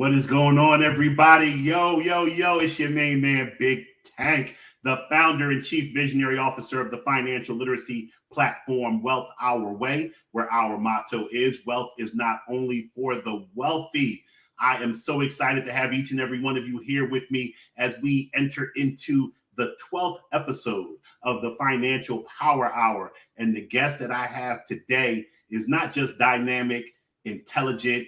What is going on, everybody? Yo, it's your main man, Big Tank, the founder and chief visionary officer of the financial literacy platform Wealth Our Way, where our motto is wealth is not only for the wealthy. I am so excited to have each and every one of you here with me as we enter into the 12th episode of the Financial Power Hour. And the guest that I have today is not just dynamic, intelligent,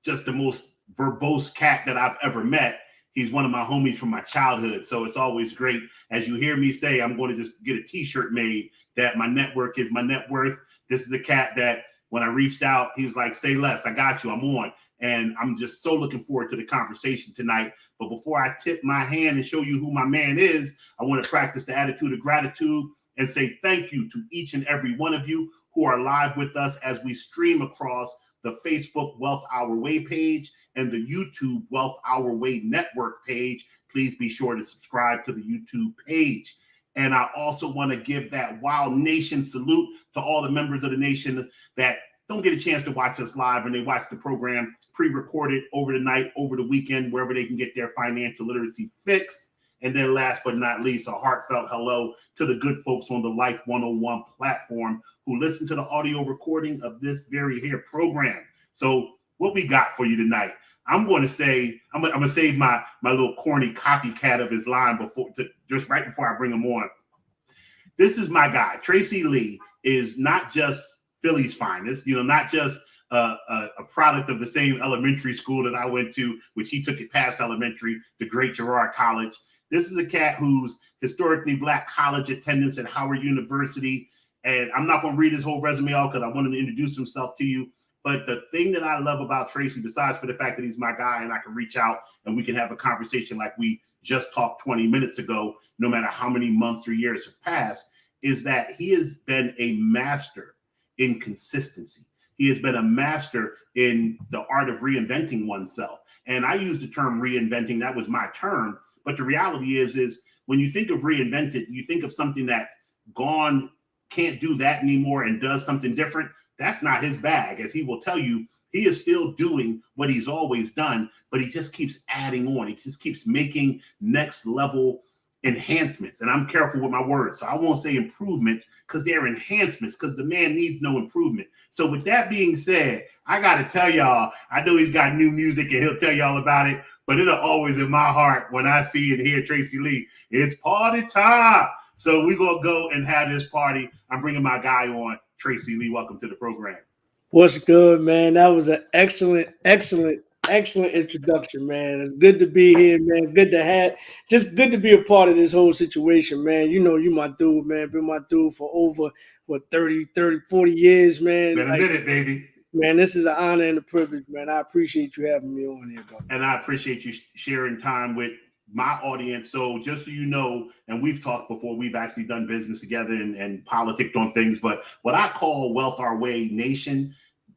just the most verbose cat that I've ever met. He's one of my homies from my childhood. So it's always great. As you hear me say, I'm going to just get a t-shirt made that my network is my net worth. This is a cat that when I reached out, he's like, say less, I got you, I'm on. And I'm just so looking forward to the conversation tonight. But before I tip my hand and show you who my man is, I want to practice the attitude of gratitude and say thank you to each and every one of you who are live with us as we stream across the Facebook Wealth Our Way page and the YouTube Wealth Our Way network page. Please be sure to subscribe to the YouTube page. And I also want to give that Wild Nation salute to all the members of the nation that don't get a chance to watch us live and they watch the program pre-recorded over the night, over the weekend, wherever they can get their financial literacy fix. And then last but not least, a heartfelt hello to the good folks on the Life 101 platform who listen to the audio recording of this very here program. So what we got for you tonight? I'm going to say, I'm going to save my little corny copycat of his line just right before I bring him on. This is my guy. Tracey Lee is not just Philly's finest, not just a product of the same elementary school that I went to, which he took it past elementary, the great Girard College. This is a cat whose historically Black college attendance at Howard University. And I'm not going to read his whole resume out because I wanted to introduce himself to you. But the thing that I love about Tracey, besides for the fact that he's my guy and I can reach out and we can have a conversation like we just talked 20 minutes ago, no matter how many months or years have passed, is that he has been a master in consistency. He has been a master in the art of reinventing oneself. And I use the term reinventing. That was my term. But the reality is when you think of reinvented, you think of something that's gone, can't do that anymore and does something different. That's not his bag. As he will tell you, he is still doing what he's always done, but he just keeps adding on. He just keeps making next level enhancements. And I'm careful with my words. So I won't say improvements because they're enhancements because the man needs no improvement. So with that being said, I got to tell y'all, I know he's got new music and he'll tell y'all about it, but it'll always in my heart when I see and hear Tracey Lee, it's party time. So we're going to go and have this party. I'm bringing my guy on. Tracey Lee, welcome to the program. What's good, man? That was an excellent introduction, man. It's good to be here, man. Good to be a part of this whole situation, man. You know, you my dude, man. Been my dude for over, 30, 40 years, man. It's been a minute, baby. Man, this is an honor and a privilege, man. I appreciate you having me on here, bro. And I appreciate you sharing time with my audience. So just so you know, and we've talked before, we've actually done business together and politicked on things, but what I call Wealth Our Way Nation,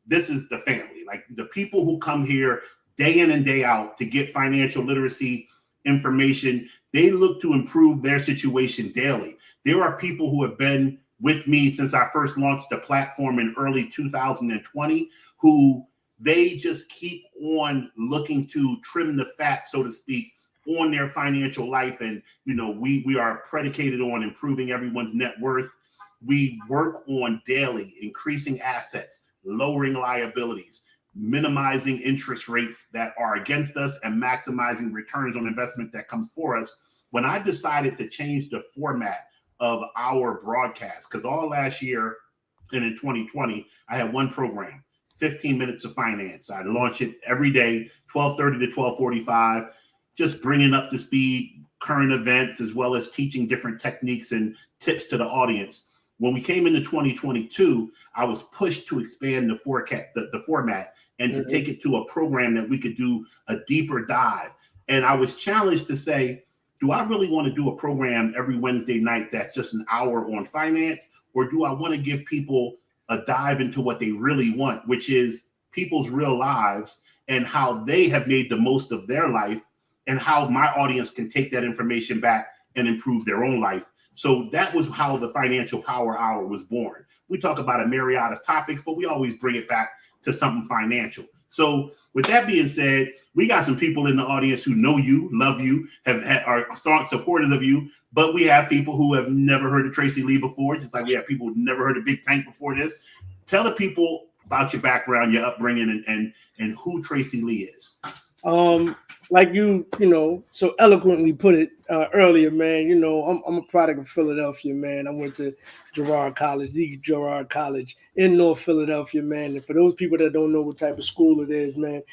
this is the family, like the people who come here day in and day out to get financial literacy information. They look to improve their situation daily. There are people who have been with me since I first launched the platform in early 2020, who they just keep on looking to trim the fat, so to speak, on their financial life. And, we are predicated on improving everyone's net worth. We work on daily increasing assets, lowering liabilities, minimizing interest rates that are against us, and maximizing returns on investment that comes for us. When I decided to change the format of our broadcast, because all last year and in 2020, I had one program, 15 minutes of finance. I launch it every day, 12:30 to 12:45, just bringing up to speed current events, as well as teaching different techniques and tips to the audience. When we came into 2022, I was pushed to expand the format and to take it to a program that we could do a deeper dive. And I was challenged to say, do I really want to do a program every Wednesday night that's just an hour on finance? Or do I want to give people a dive into what they really want, which is people's real lives and how they have made the most of their life and how my audience can take that information back and improve their own life. So that was how the Financial Power Hour was born. We talk about a myriad of topics, but we always bring it back to something financial. So with that being said, we got some people in the audience who know you, love you, are strong supporters of you, but we have people who have never heard of Tracey Lee before, just like we have people who never heard of Big Tank before this. Tell the people about your background, your upbringing, and who Tracey Lee is. Like you so eloquently put it earlier, man. I'm a product of Philadelphia, man. I went to Girard College, the Girard College in North Philadelphia, man. And for those people that don't know what type of school it is, man,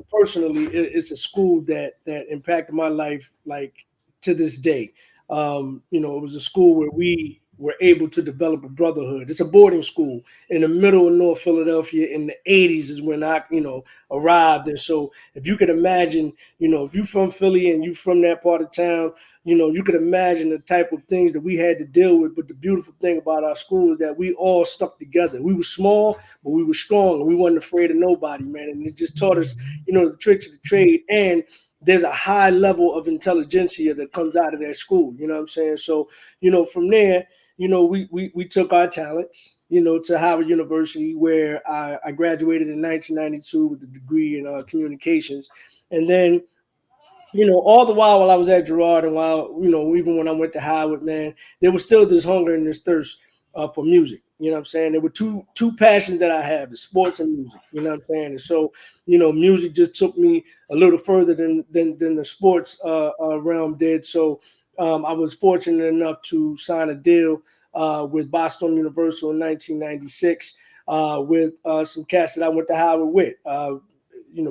personally, it's a school that impacted my life like to this day. It was a school where we were able to develop a brotherhood. It's a boarding school in the middle of North Philadelphia. In the 80s is when I, arrived. And so if you could imagine, if you're from Philly and you're from that part of town, you could imagine the type of things that we had to deal with. But the beautiful thing about our school is that we all stuck together. We were small, but we were strong, and we wasn't afraid of nobody, man. And it just taught us, the tricks of the trade. And there's a high level of intelligentsia that comes out of that school. You know what I'm saying? So, from there, we took our talents, to Howard University, where I graduated in 1992 with a degree in communications. And then, all the while I was at Girard, and while, even when I went to Howard, man, there was still this hunger and this thirst for music. You know what I'm saying? There were two passions that I have, the sports and music. You know what I'm saying? And so, music just took me a little further than the sports realm did. So I was fortunate enough to sign a deal with Boston Universal in 1996 with some cats that I went to Howard with.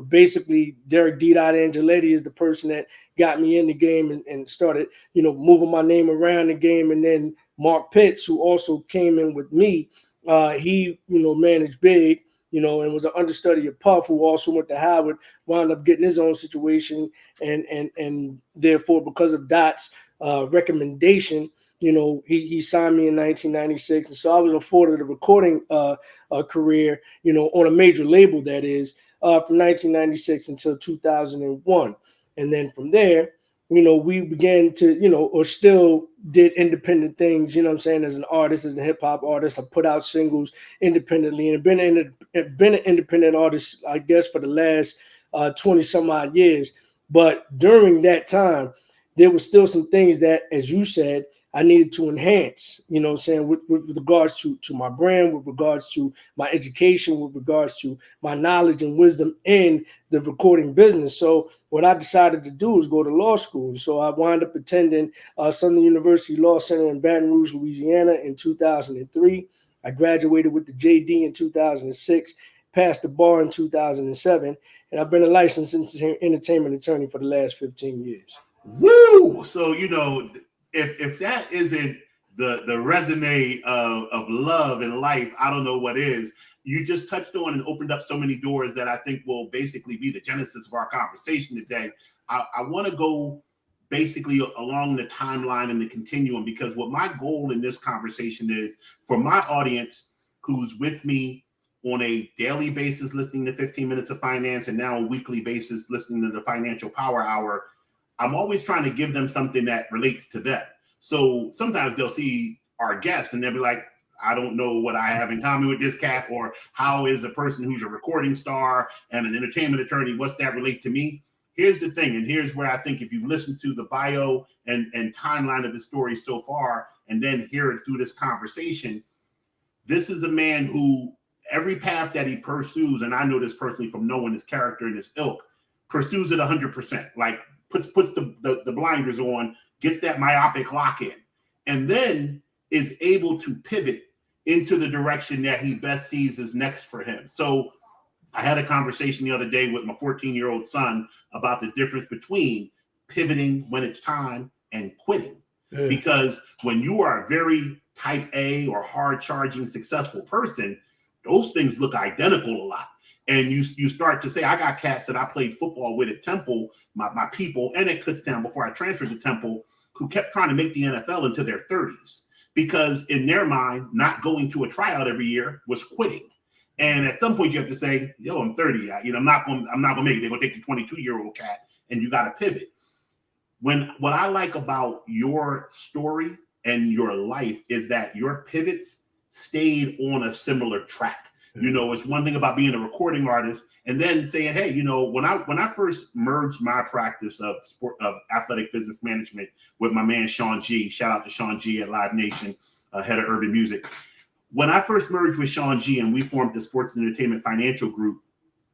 Basically Derek D. Angeletti is the person that got me in the game and started, moving my name around the game. And then Mark Pitts, who also came in with me, he, managed Big, and was an understudy of Puff, who also went to Howard, wound up getting his own situation. And therefore, because of Dot's recommendation, he signed me in 1996. And so I was afforded a recording career, on a major label, that is, from 1996 until 2001. And then from there, we began to, or still did independent things, what I'm saying, as an artist, as a hip hop artist. I put out singles independently and been an independent artist, I guess, for the last 20 some odd years. But during that time, there were still some things that, as you said, I needed to enhance, with regards to my brand, with regards to my education, with regards to my knowledge and wisdom in the recording business. So what I decided to do was go to law school. So I wound up attending Southern University Law Center in Baton Rouge, Louisiana in 2003. I graduated with the JD in 2006, passed the bar in 2007, and I've been a licensed entertainment attorney for the last 15 years. Woo! So, if that isn't the resume of love and life, I don't know what is. You just touched on and opened up so many doors that I think will basically be the genesis of our conversation today. I want to go basically along the timeline and the continuum, because what my goal in this conversation is for my audience who's with me on a daily basis listening to 15 Minutes of Finance, and now a weekly basis listening to the Financial Power Hour. I'm always trying to give them something that relates to them. So sometimes they'll see our guest and they'll be like, I don't know what I have in common with this cat, or how is a person who's a recording star and an entertainment attorney, what's that relate to me? Here's the thing, and here's where I think if you've listened to the bio and timeline of the story so far, and then hear it through this conversation, this is a man who every path that he pursues, and I know this personally from knowing his character and his ilk, pursues it 100%. Like, puts the blinders on, gets that myopic lock in, and then is able to pivot into the direction that he best sees is next for him. So I had a conversation the other day with my 14-year-old son about the difference between pivoting when it's time and quitting. Yeah. Because when you are a very type A or hard charging successful person, those things look identical a lot. And you start to say, I got cats that I played football with at Temple, my people, and at Kutztown before I transferred to Temple, who kept trying to make the NFL into their 30s. Because in their mind, not going to a tryout every year was quitting. And at some point you have to say, yo, I'm 30. I'm not gonna make it. They're gonna take the 22-year-old cat, and you got to pivot. What I like about your story and your life is that your pivots stayed on a similar track. You know, it's one thing about being a recording artist and then saying, hey, you know, when I first merged my practice of athletic business management with my man Sean G, shout out to Sean G at Live Nation, head of urban music. When I first merged with Sean G and we formed the Sports and Entertainment Financial Group,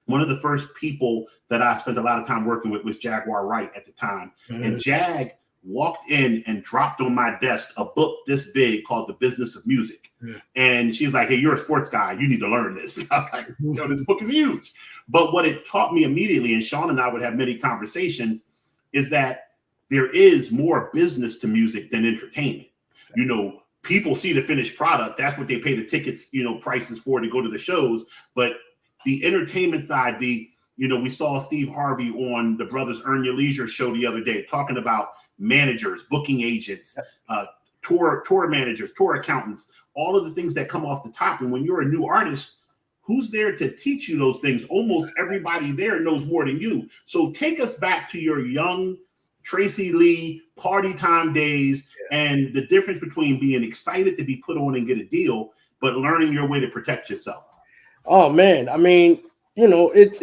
one of the first people that I spent a lot of time working with was Jaguar Wright at the time. And Jag walked in and dropped on my desk a book this big called The Business of Music. And she's like, hey, you're a sports guy. You need to learn this. And I was like, yo, this book is huge. But what it taught me immediately, and Sean and I would have many conversations, is that there is more business to music than entertainment. You know, people see the finished product. That's what they pay the tickets, you know, prices for to go to the shows. But the entertainment side, we saw Steve Harvey on the Brothers Earn Your Leisure show the other day talking about managers, booking agents, tour managers, tour accountants, all of the things that come off the top. And when you're a new artist, who's there to teach you those things? Almost everybody there knows more than you. So take us back to your young Tracey Lee party time days and the difference between being excited to be put on and get a deal, but learning your way to protect yourself. Oh man, I mean, you know, it's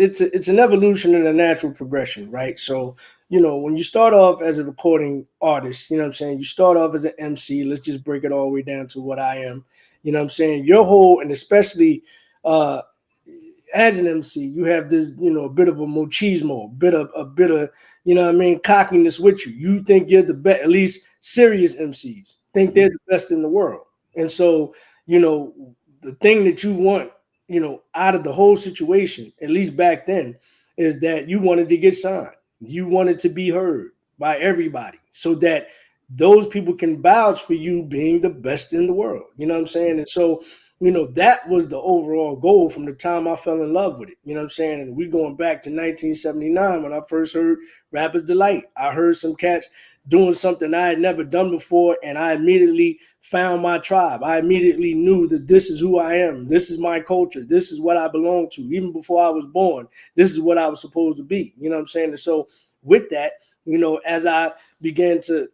an evolution and a natural progression, right? So, you know, when you start off as a recording artist, you know what I'm saying, you start off as an MC. Let's just break it all the way down to what I am. You know what I'm saying? Your whole, and especially as an MC, you have this, you know, a bit of a machismo, a bit of, you know what I mean, cockiness with you. You think you're the best, at least serious MCs think they're the best in the world. And so, you know, the thing that you want, you know, out of the whole situation, at least back then, is that you wanted to get signed. You wanted to be heard by everybody so that those people can vouch for you being the best in the world. You know what I'm saying? And so, you know, that was the overall goal from the time I fell in love with it. You know what I'm saying? And we're going back to 1979 when I first heard Rapper's Delight. I heard some cats doing something I had never done before, and I immediately found my tribe. I immediately knew that this is who I am. This is my culture. This is what I belong to. Even before I was born, this is what I was supposed to be. You know what I'm saying? And so with that, you know, as I began to,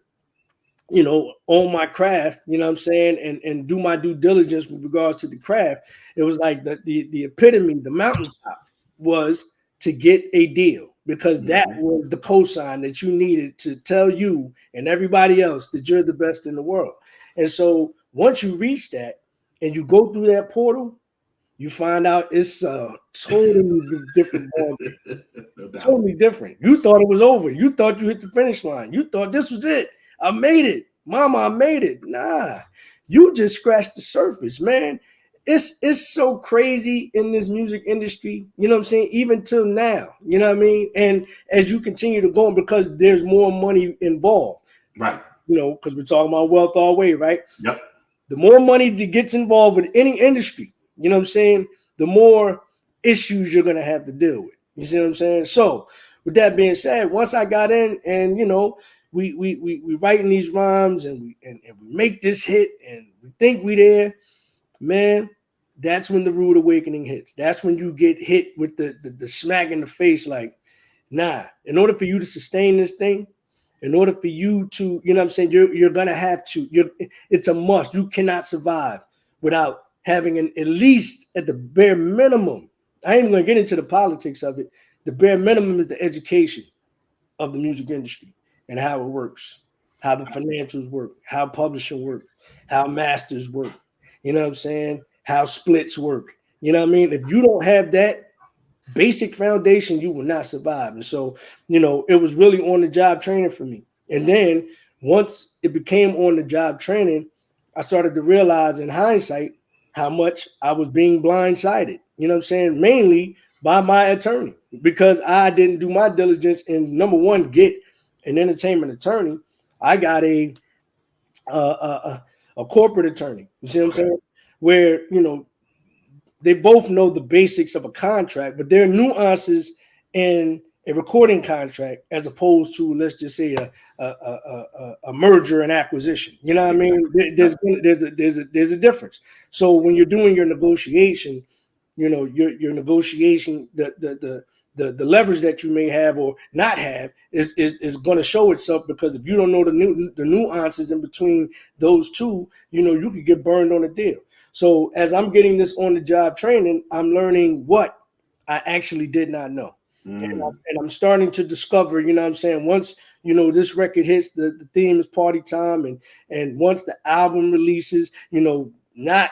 you know, own my craft, you know what I'm saying, and do my due diligence with regards to the craft, it was like the epitome, the mountaintop was to get a deal, because that was the cosign that you needed to tell you and everybody else that you're the best in the world. And so once you reach that and you go through that portal, you find out it's a totally different ballgame. Totally different. You thought it was over. You thought you hit the finish line. You thought this was it. I made it. Mama, I made it. Nah, you just scratched the surface, man. It's so crazy in this music industry, you know what I'm saying, even till now, you know what I mean? And as you continue to go, because there's more money involved. Right. You know, because we're talking about wealth all the way, right? Yep. The more money that gets involved with any industry, you know what I'm saying, the more issues you're going to have to deal with. You see what I'm saying? So with that being said, once I got in and, you know, we writing these rhymes and we make this hit and we think we there, man, that's when the rude awakening hits. That's when you get hit with the smack in the face, like, nah, in order for you to sustain this thing, in order for you to, you know what I'm saying, you're gonna have to, it's a must. You cannot survive without having at least at the bare minimum. I ain't even gonna get into the politics of it. The bare minimum is the education of the music industry and how it works, how the financials work, how publishing works, how masters work. You know what I'm saying? How splits work. You know what I mean? If you don't have that basic foundation, you will not survive. And so, you know, it was really on the job training for me. And then once it became on the job training, I started to realize in hindsight how much I was being blindsided, you know what I'm saying? Mainly by my attorney, because I didn't do my diligence and, number one, get an entertainment attorney. I got a corporate attorney, you see what I'm saying? Where, you know, they both know the basics of a contract, but there are nuances in a recording contract as opposed to, let's just say, a merger and acquisition. You know what I mean? There's a difference. So when you're doing your negotiation, you know, your negotiation, the the leverage that you may have or not have is going to show itself, because if you don't know the nuances in between those two, you could get burned on a deal. So as I'm getting this on the job training, I'm learning what I actually did not know. And I'm starting to discover, once, this record hits, the theme is party time. And once the album releases, not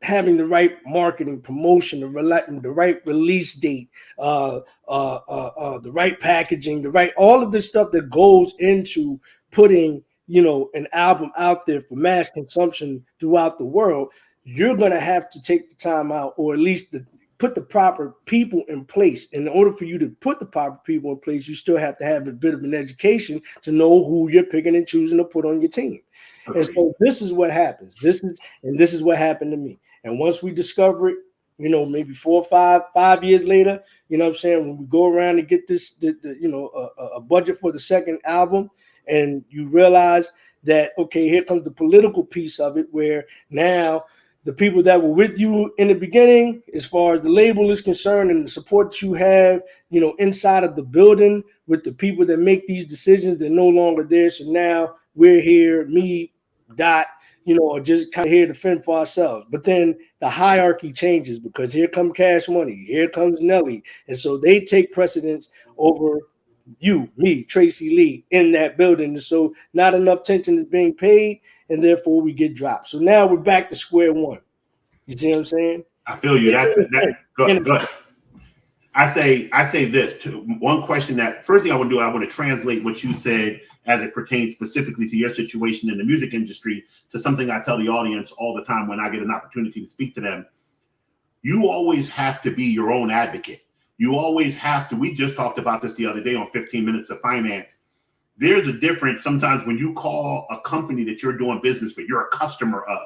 having the right marketing, promotion, the right release date, the right packaging, all of this stuff that goes into putting, an album out there for mass consumption throughout the world, you're going to have to take the time out, or at least put the proper people in place. In order for you to put the proper people in place, you still have to have a bit of an education to know who you're picking and choosing to put on your team. And so this is what happens. This is what happened to me. And once we discover it, maybe 4 or 5 years later, when we go around and get this, a budget for the second album, and you realize that, okay, here comes the political piece of it, where now the people that were with you in the beginning, as far as the label is concerned, and the support you have, inside of the building with the people that make these decisions, they're no longer there. So now we're here, me, Dot, are just kind of here to fend for ourselves. But then the hierarchy changes, because here comes Cash Money, here comes Nelly. And so they take precedence over you, me, Tracey Lee, in that building. And so not enough attention is being paid, and therefore we get dropped. So now we're back to square one. You see what I'm saying? I feel you. Go ahead. I say this too. One question that first thing I want to do, I want to translate what you said as it pertains specifically to your situation in the music industry to something I tell the audience all the time when I get an opportunity to speak to them. You always have to be your own advocate. You always have to. We just talked about this the other day on 15 Minutes of Finance. There's a difference sometimes when you call a company that you're doing business with, you're a customer of.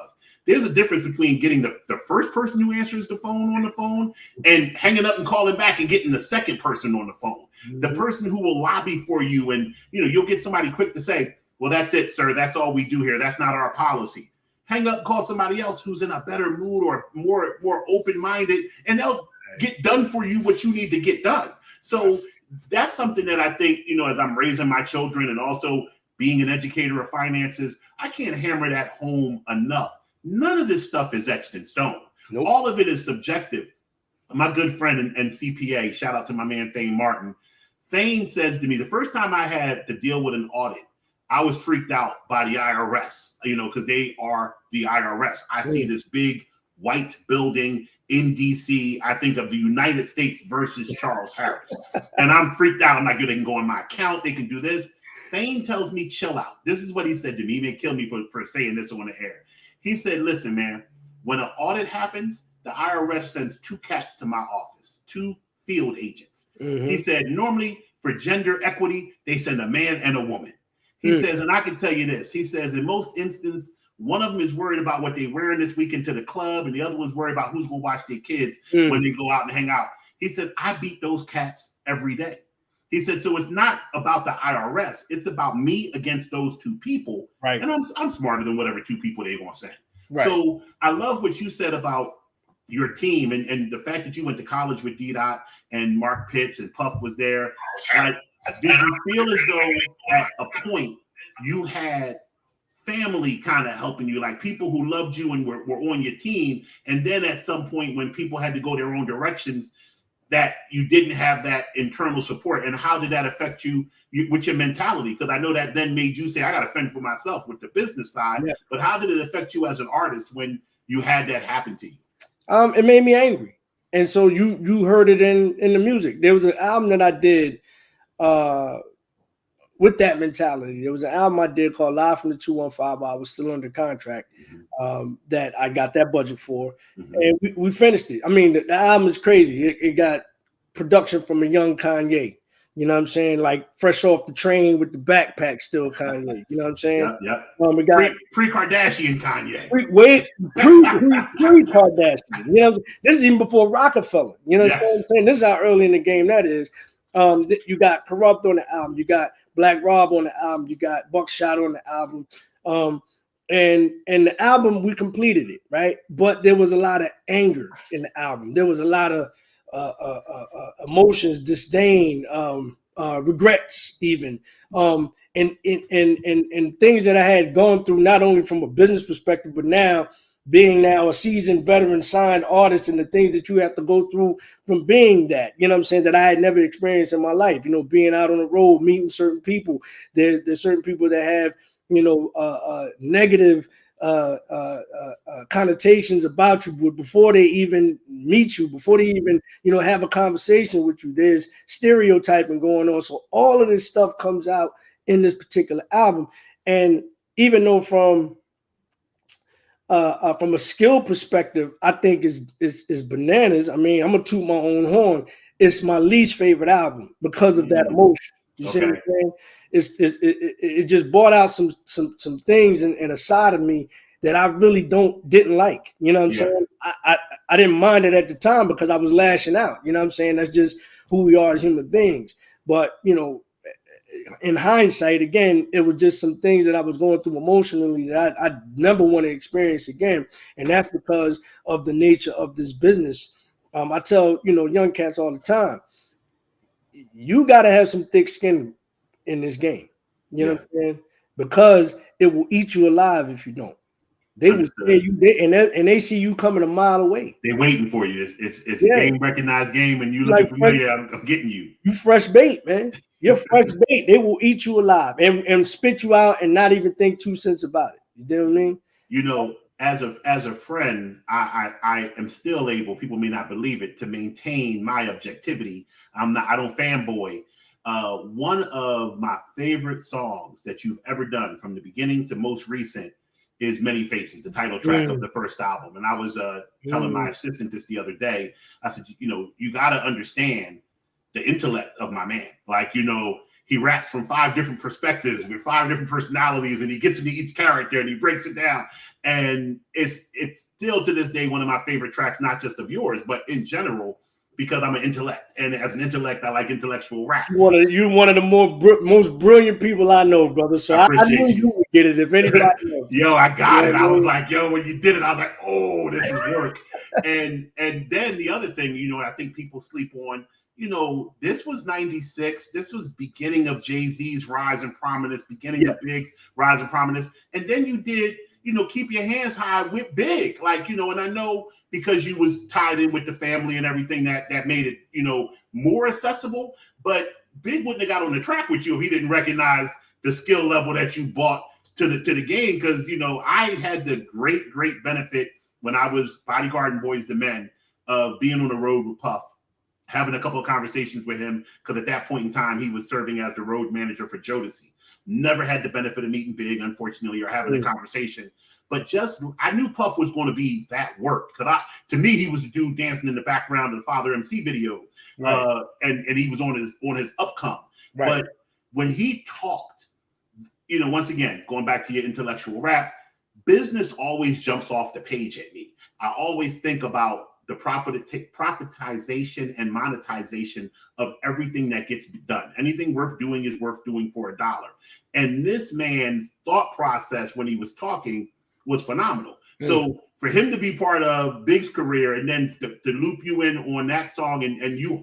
There's a difference between getting the first person who answers the phone on the phone and hanging up and calling back and getting the second person on the phone. Mm-hmm. The person who will lobby for you, and you'll get somebody quick to say, well, that's it, sir. That's all we do here. That's not our policy. Hang up, call somebody else who's in a better mood or more open-minded, and they'll get done for you what you need to get done. So that's something that I think, as I'm raising my children and also being an educator of finances, I can't hammer that home enough. None of this stuff is etched in stone. Nope. All of it is subjective. My good friend and CPA, shout out to my man, Thane Martin. Thane says to me, the first time I had to deal with an audit, I was freaked out by the IRS, because they are the IRS. I see this big white building in DC. I think of the United States versus Charles Harris. And I'm freaked out. I'm like, they can go in my account. They can do this. Thane tells me, chill out. This is what he said to me. He may kill me for saying this on the air. He said, listen, man, when an audit happens, the IRS sends 2 cats to my office, 2 field agents. Mm-hmm. He said, normally for gender equity, they send a man and a woman. He says, and I can tell you this, he says, in most instances, one of them is worried about what they're wearing this weekend to the club, and the other one's worried about who's going to watch their kids when they go out and hang out. He said, I beat those cats every day. He said, so it's not about the IRS. It's about me against those 2 people. Right. And I'm smarter than whatever 2 people they're going to send. Right. So I love what you said about your team and the fact that you went to college with D-Dot and Mark Pitts and Puff was there. Like, did you feel as though at a point you had family kind of helping you, like people who loved you and were on your team, and then at some point when people had to go their own directions, that you didn't have that internal support? And how did that affect you with your mentality? Because I know that then made you say, I got to fend for myself with the business side. Yeah. But how did it affect you as an artist when you had that happen to you? It made me angry. And so you heard it in the music. There was an album that I did with that mentality. There was an album I did called Live from the 215 while I was still under contract, that I got that budget for. Mm-hmm. And we finished it. I mean, the album is crazy. It got production from a young Kanye. You know what I'm saying? Like fresh off the train with the backpack, still Kanye. You know what I'm saying? Yeah. We got pre-Kardashian Kanye. Pre-Kardashian. You know, this is even before Rockefeller. You know what I'm saying? This is how early in the game that is. You got Corrupt on the album. You got Black Rob on the album. You got Buckshot on the album. And the album, we completed it, right? But there was a lot of anger in the album. There was a lot of emotions, disdain, regrets, even, and things that I had gone through, not only from a business perspective, but now being now a seasoned veteran signed artist, and the things that you have to go through from being that, you know what I'm saying, that I had never experienced in my life, being out on the road, meeting certain people. There's certain people that have, negative connotations about you before they even meet you, before they even have a conversation with you. There's stereotyping going on, so all of this stuff comes out in this particular album. And even though from a skill perspective, I think is bananas. I mean, I'm gonna toot my own horn. It's my least favorite album because of that emotion. You see what I'm saying? It just brought out some things in a side of me that I really didn't like. You know what I'm saying? I didn't mind it at the time because I was lashing out. You know what I'm saying? That's just who we are as human beings. But in hindsight, again, it was just some things that I was going through emotionally that I never want to experience again. And that's because of the nature of this business. I tell, young cats all the time, you got to have some thick skin in this game. You know what I'm saying? Because it will eat you alive if you don't. They will say you, and they see you coming a mile away. They're waiting for you. It's game recognized game, and you looking familiar. I'm getting you. You fresh bait, man. You're fresh bait. They will eat you alive and spit you out and not even think 2 cents about it. You know what I mean? As a friend, I am still able, people may not believe it, to maintain my objectivity. I don't fanboy. One of my favorite songs that you've ever done from the beginning to most recent is Many Faces, the title track of the first album. And I was telling my assistant this the other day. I said, you got to understand the intellect of my man. Like, he raps from 5 different perspectives with 5 different personalities, and he gets into each character and he breaks it down. And it's still to this day one of my favorite tracks, not just of yours, but in general, because I'm an intellect. And as an intellect, I like intellectual rap. You're one of the most brilliant people I know, brother. So I knew you would get it if anybody else. Yo, I got it. I was like, when you did it, I was like, oh, this is work. and then the other thing, I think people sleep on, this was 96. This was beginning of Jay-Z's rise in prominence, beginning of Big's rise in prominence. And then you did, Keep Your Hands High with Big. Like, and I know because you was tied in with the family and everything that made it, more accessible. But Big wouldn't have got on the track with you if he didn't recognize the skill level that you brought to the game. Because, I had the great benefit when I was bodyguarding Boys to Men of being on the road with Puff, having a couple of conversations with him, because at that point in time, he was serving as the road manager for Jodeci. Never had the benefit of meeting Big, unfortunately, or having a conversation. But I knew Puff was going to be that work. Because to me, he was the dude dancing in the background of the Father Emcee video. Right. And he was on his upcome. Right. But when he talked, once again, going back to your intellectual rap, business always jumps off the page at me. I always think about the profitization and monetization of everything that gets done. Anything worth doing is worth doing for $1. And this man's thought process when he was talking was phenomenal. So for him to be part of Big's career and then to loop you in on that song and you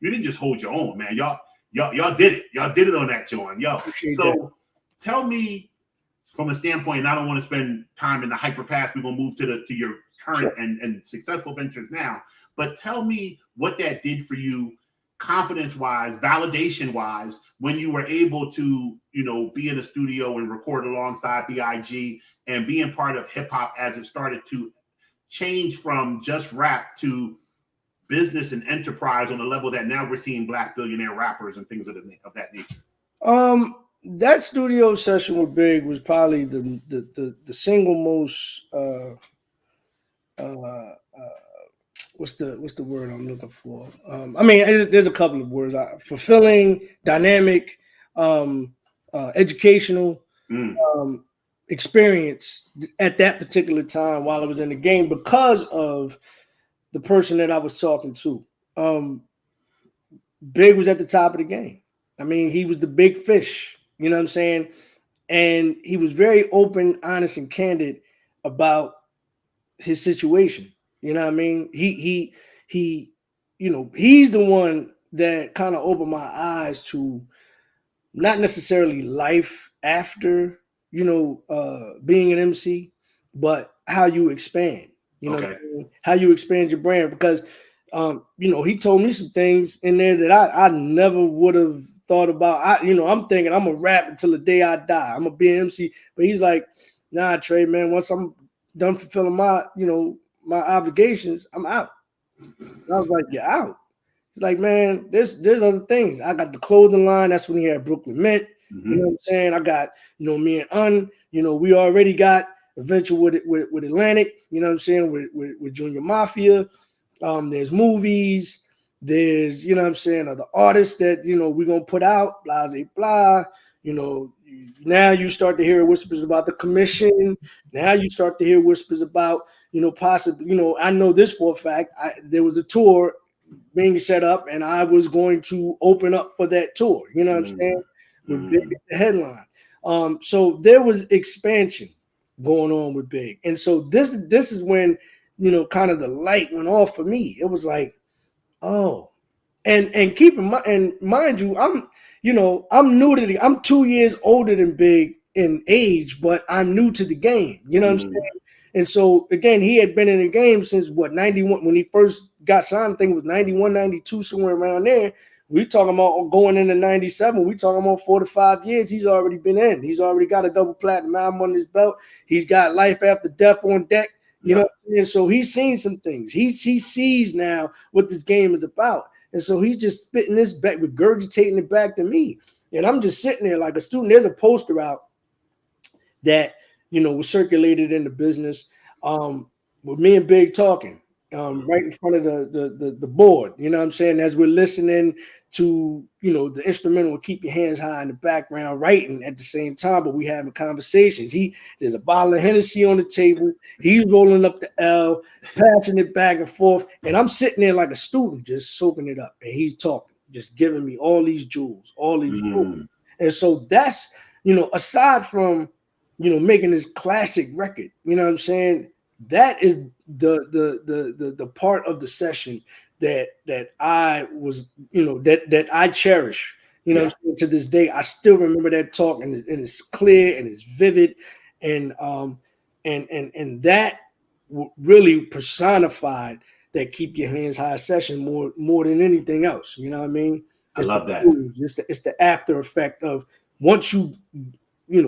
didn't just hold your own, man. Y'all did it. Y'all did it on that joint. Tell me from a standpoint, and I don't want to spend time in the hyper past. We're gonna move to your current and successful ventures now. But tell me what that did for you, confidence-wise, validation-wise, when you were able to, be in the studio and record alongside B.I.G. and being part of hip-hop as it started to change from just rap to business and enterprise on a level that now we're seeing Black billionaire rappers and things of that nature. That studio session with Big was probably the single most what's the word I'm looking for? There's a couple of words: fulfilling, dynamic, educational experience at that particular time while I was in the game because of the person that I was talking to. Big was at the top of the game. I mean, he was the big fish. You know what I'm saying? And he was very open, honest, and candid about his situation. You know what I mean? He he's the one that kind of opened my eyes to not necessarily life after, being an MC, but how you expand, Okay. how you expand your brand. Because, he told me some things in there that I never would have thought about. I'm thinking I'm going to rap until the day I die. I'm going to be an MC. But he's like, nah, Trey, man, once I'm done fulfilling my obligations, I'm out. And I was like, you're out. He's like, man, there's other things. I got the clothing line. That's when he had Brooklyn Mint. Mm-hmm. You know what I'm saying? I got, me and we already got a venture with Atlantic, you know what I'm saying, with Junior Mafia. There's movies, there's, you know what I'm saying, other artists that, we're gonna put out, blah, blah, now you start to hear whispers about the commission. Now you start to hear whispers about, possibly, I know this for a fact. There was a tour being set up, and I was going to open up for that tour. You know what I'm saying? With Big at the headline. So there was expansion going on with Big, and so this is when kind of the light went off for me. It was like, oh, and keep in mind, and mind you, I'm new to I'm 2 years older than Big in age, but I'm new to the game. You know what I'm saying? And so, again, he had been in the game since, 91, when he first got signed. I think it was 91, 92, somewhere around there. We talking about going into 97. We talking about 4 to 5 years he's already been in. He's already got a double platinum album on his belt. He's got Life After Death on deck. You know what I'm saying? So he's seen some things. He sees now what this game is about. And so he's just spitting this back, regurgitating it back to me. And I'm just sitting there like a student. There's a poster out that was circulated in the business with me and Big talking right in front of the board. You know what I'm saying? As we're listening to, the instrumental will Keep Your Hands High in the background, writing at the same time, but we having conversations. There's a bottle of Hennessy on the table. He's rolling up the L, passing it back and forth. And I'm sitting there like a student, just soaking it up. And he's talking, just giving me all these jewels, jewels. And so that's, aside from, making this classic record, you know what I'm saying? That is the part of the session that I was, that I cherish, what I'm saying, to this day. I still remember that talk, and it's clear and it's vivid, and that really personified that Keep Your Hands High session more than anything else. You know what I mean? I love that. It's the after effect of once you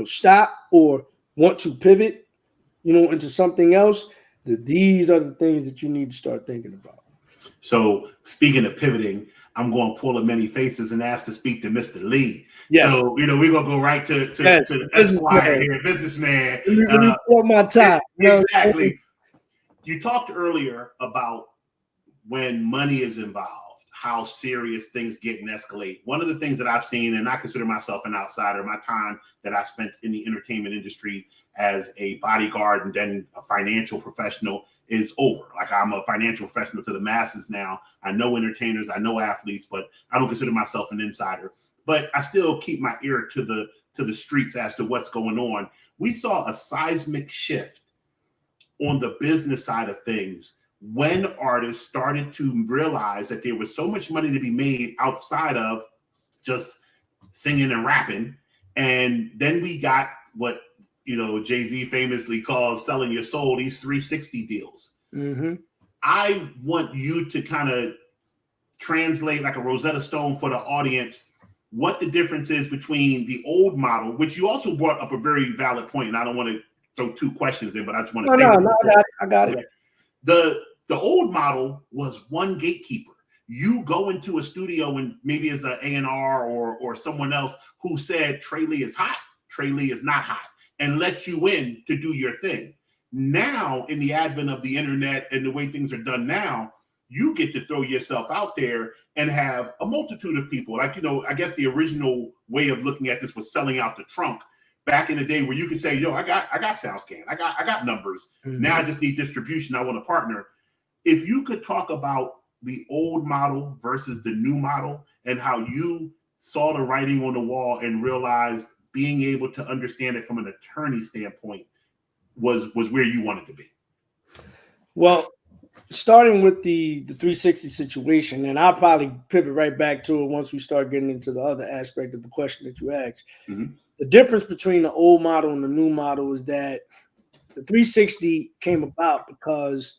stop or want to pivot, into something else. These are the things that you need to start thinking about. So speaking of pivoting, I'm going to pull a many faces and ask to speak to Mr. Lee. Yes. So, we're going to go right to the Esquire here, businessman. My time. Exactly. You talked earlier about when money is involved, how serious things get and escalate. One of the things that I've seen, and I consider myself an outsider, my time that I spent in the entertainment industry as a bodyguard and then a financial professional is over. Like, I'm a financial professional to the masses now. I know entertainers, I know athletes, but I don't consider myself an insider. But I still keep my ear to the streets as to what's going on. We saw a seismic shift on the business side of things when artists started to realize that there was so much money to be made outside of just singing and rapping. And then we got what, Jay-Z famously calls selling your soul, these 360 deals. Mm-hmm. I want you to kind of translate like a Rosetta Stone for the audience what the difference is between the old model, which you also brought up a very valid point, and I don't want to throw two questions in, but I just want to say I got it. The old model was one gatekeeper. You go into a studio and maybe as an A&R or someone else who said Trey Lee is hot, Trey Lee is not hot, and let you in to do your thing. Now, in the advent of the internet and the way things are done now, you get to throw yourself out there and have a multitude of people. Like, I guess the original way of looking at this was selling out the trunk back in the day, where you could say, yo, I got SoundScan, I got numbers. Mm-hmm. Now I just need distribution. I want a partner. If you could talk about the old model versus the new model and how you saw the writing on the wall and realized being able to understand it from an attorney standpoint was where you wanted to be. Well, starting with the 360 situation, and I'll probably pivot right back to it once we start getting into the other aspect of the question that you asked. Mm-hmm. The difference between the old model and the new model is that the 360 came about because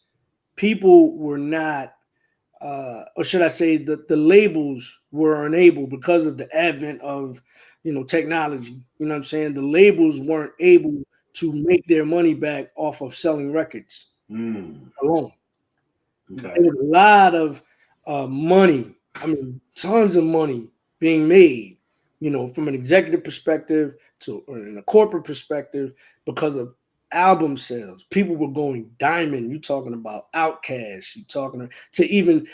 people were not, or should I say, the labels were unable because of the advent of, technology. You know what I'm saying? The labels weren't able to make their money back off of selling records alone. There Okay. was a lot of money. I mean, tons of money being made, from an executive perspective to in a corporate perspective because of album sales. People were going diamond. You talking about Outkast. You talking to even,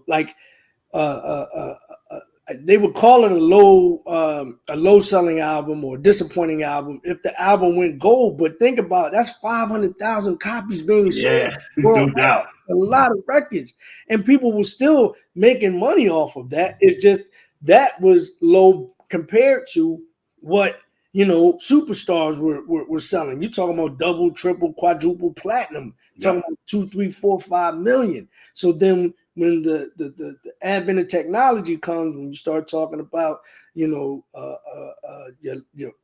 like uh, uh, uh, uh, they would call it a low selling album or a disappointing album if the album went gold. But think about it, that's 500,000 copies being sold Yeah, no worldwide. doubt. A lot of records, and people were still making money off of that. It's just that was low compared to what superstars were selling. You're talking about double, triple, quadruple platinum. Talking about 2, 3, 4, 5 million. So then when the advent of technology comes, when you start talking about your